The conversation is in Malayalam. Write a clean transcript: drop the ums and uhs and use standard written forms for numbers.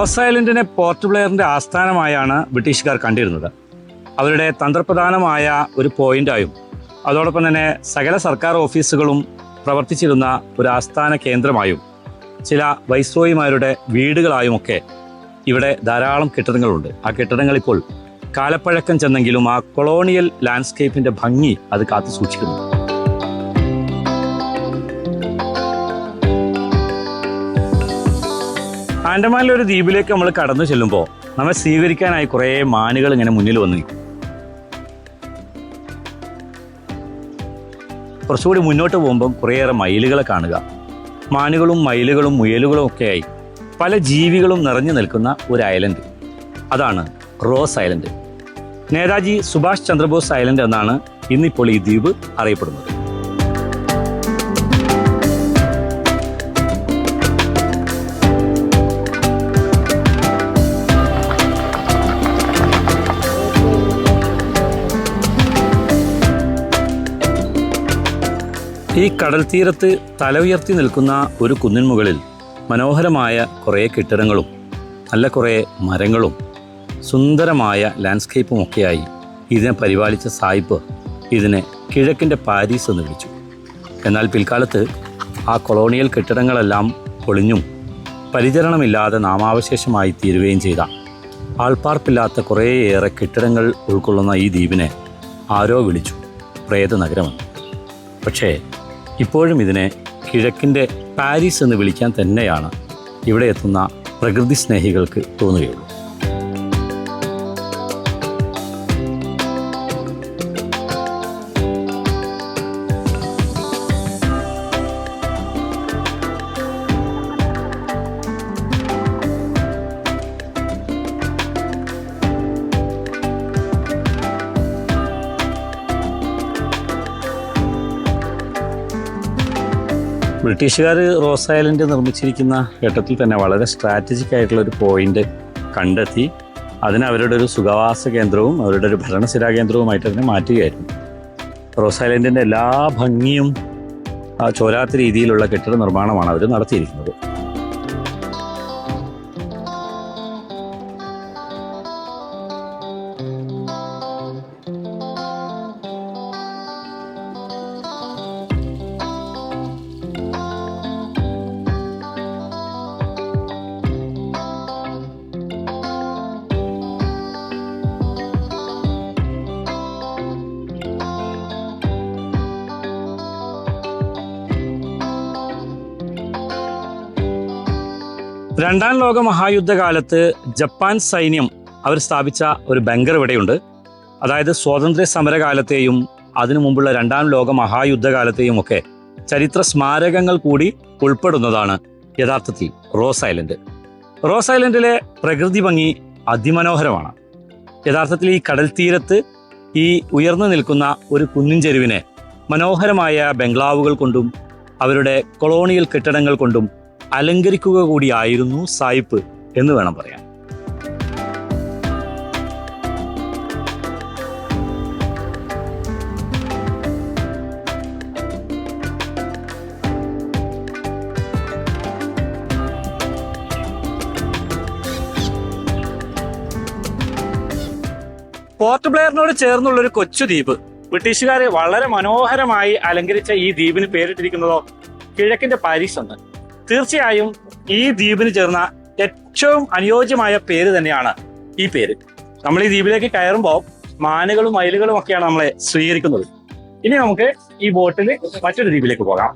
റോസ് ഐലൻഡിനെ പോർട്ട് ബ്ലെയറിന്റെ ആസ്ഥാനമായാണ് ബ്രിട്ടീഷുകാർ കണ്ടിരുന്നത്. അവരുടെ തന്ത്രപ്രധാനമായ ഒരു പോയിന്റായും അതോടൊപ്പം തന്നെ സകല സർക്കാർ ഓഫീസുകളും പ്രവർത്തിച്ചിരുന്ന ഒരു ആസ്ഥാന കേന്ദ്രമായും ചില വൈസ്രോയിമാരുടെ വീടുകളായുമൊക്കെ ഇവിടെ ധാരാളം കെട്ടിടങ്ങളുണ്ട്. ആ കെട്ടിടങ്ങൾ ഇപ്പോൾ കാലപ്പഴക്കം ചെന്നെങ്കിലും ആ കൊളോണിയൽ ലാൻഡ്സ്കേപ്പിന്റെ ഭംഗി അത് കാത്തു സൂക്ഷിക്കുന്നു. ആൻഡമാനിലെ ഒരു ദ്വീപിലേക്ക് നമ്മൾ കടന്നു ചെല്ലുമ്പോൾ നമ്മെ സ്വീകരിക്കാനായി കുറേ മാനുകൾ ഇങ്ങനെ മുന്നിൽ വന്നു നിൽക്കും. കുറച്ചുകൂടി മുന്നോട്ട് പോകുമ്പം കുറേയേറെ മയിലുകളെ കാണുക. മാനുകളും മയിലുകളും മുയലുകളും ഒക്കെയായി പല ജീവികളും നിറഞ്ഞു നിൽക്കുന്ന ഒരു ഐലൻഡ്, അതാണ് rose island. Netaji Subhash Chandrabose island എന്നാണ് ഇന്നിപ്പോൾ ഈ ദ്വീപ് അറിയപ്പെടുന്നത്. ഈ കടൽ തീരത്ത് തല ഉയർത്തി നിൽക്കുന്ന ഒരു കുന്നിൻ മുകളിൽ മനോഹരമായ കുറേ കെട്ടിടങ്ങളും നല്ല കുറേ മരങ്ങളും സുന്ദരമായ ലാൻഡ്സ്കേപ്പും ഒക്കെയായി ഇതിനെ പരിപാലിച്ച സായിപ്പ് ഇതിനെ കിഴക്കിൻ്റെ പാരീസ് എന്ന് വിളിച്ചു. എന്നാൽ പിൽക്കാലത്ത് ആ കൊളോണിയൽ കെട്ടിടങ്ങളെല്ലാം പൊളിഞ്ഞും പരിചരണമില്ലാതെ നാമാവശേഷമായി തീരുകയും ചെയ്ത ആൾപ്പാർപ്പില്ലാത്ത കുറേയേറെ കെട്ടിടങ്ങൾ ഉൾക്കൊള്ളുന്ന ഈ ദ്വീപിനെ ആരോ വിളിച്ചു പ്രേത നഗരമെന്ന്. പക്ഷേ ഇപ്പോഴും ഇതിനെ കിഴക്കിൻ്റെ പാരീസ് എന്ന് വിളിക്കാൻ തന്നെയാണ് ഇവിടെ എത്തുന്ന പ്രകൃതി സ്നേഹികൾക്ക് തോന്നുകയുള്ളൂ. ബ്രിട്ടീഷുകാർ റോസ് ഐലൻഡ് നിർമ്മിച്ചിരിക്കുന്ന ഘട്ടത്തിൽ തന്നെ വളരെ സ്ട്രാറ്റജിക് ആയിട്ടുള്ള ഒരു പോയിന്റ് കണ്ടെത്തി അതിനെ അവരുടെ ഒരു സുഖവാസ കേന്ദ്രവും അവരുടെ ഒരു ഭരണസിരാ കേന്ദ്രവുമായിട്ട് അതിനെ മാറ്റുകയായിരുന്നു. റോസ് ഐലൻഡിൻ്റെ എല്ലാ ഭംഗിയും ചോരാത്ത രീതിയിലുള്ള കെട്ടിട നിർമ്മാണമാണ് അവർ നടത്തിയിരിക്കുന്നത്. രണ്ടാം ലോക മഹായുദ്ധകാലത്ത് ജപ്പാൻ സൈന്യം അവർ സ്ഥാപിച്ച ഒരു ബങ്കർ ഇവിടെയുണ്ട്. അതായത് സ്വാതന്ത്ര്യ സമരകാലത്തെയും അതിനു മുമ്പുള്ള രണ്ടാം ലോക മഹായുദ്ധകാലത്തെയും ഒക്കെ ചരിത്ര സ്മാരകങ്ങൾ കൂടി ഉൾപ്പെടുന്നതാണ് യഥാർത്ഥത്തിൽ റോസ് ഐലൻഡ്. റോസ് ഐലൻഡിലെ പ്രകൃതി ഭംഗി അതിമനോഹരമാണ്. യഥാർത്ഥത്തിൽ ഈ കടൽ തീരത്ത് ഈ ഉയർന്നു നിൽക്കുന്ന ഒരു കുന്നിൻ ചെരുവിനെ മനോഹരമായ ബംഗ്ലാവുകൾ കൊണ്ടും അവരുടെ കൊളോണിയൽ കെട്ടിടങ്ങൾ കൊണ്ടും അലങ്കരിക്കുക കൂടിയായിരുന്നു സായിപ്പ് എന്ന് വേണം പറയാൻ. പോർട്ട് ബ്ലെയറിനോട് ചേർന്നുള്ളൊരു കൊച്ചു ദ്വീപ്. ബ്രിട്ടീഷുകാർ വളരെ മനോഹരമായി അലങ്കരിച്ച ഈ ദ്വീപിന് പേരിട്ടിരിക്കുന്നതോ കിഴക്കിന്റെ പാരീസ് എന്ന്. തീർച്ചയായും ഈ ദ്വീപിന് ചേർന്ന ഏറ്റവും അനുയോജ്യമായ പേര് തന്നെയാണ് ഈ പേര്. നമ്മൾ ഈ ദ്വീപിലേക്ക് കയറുമ്പോൾ മാനുകളും മയിലുകളും ഒക്കെയാണ് നമ്മളെ സ്വീകരിക്കുന്നത്. ഇനി നമുക്ക് ഈ ബോട്ടിൽ മറ്റൊരു ദ്വീപിലേക്ക് പോകാം.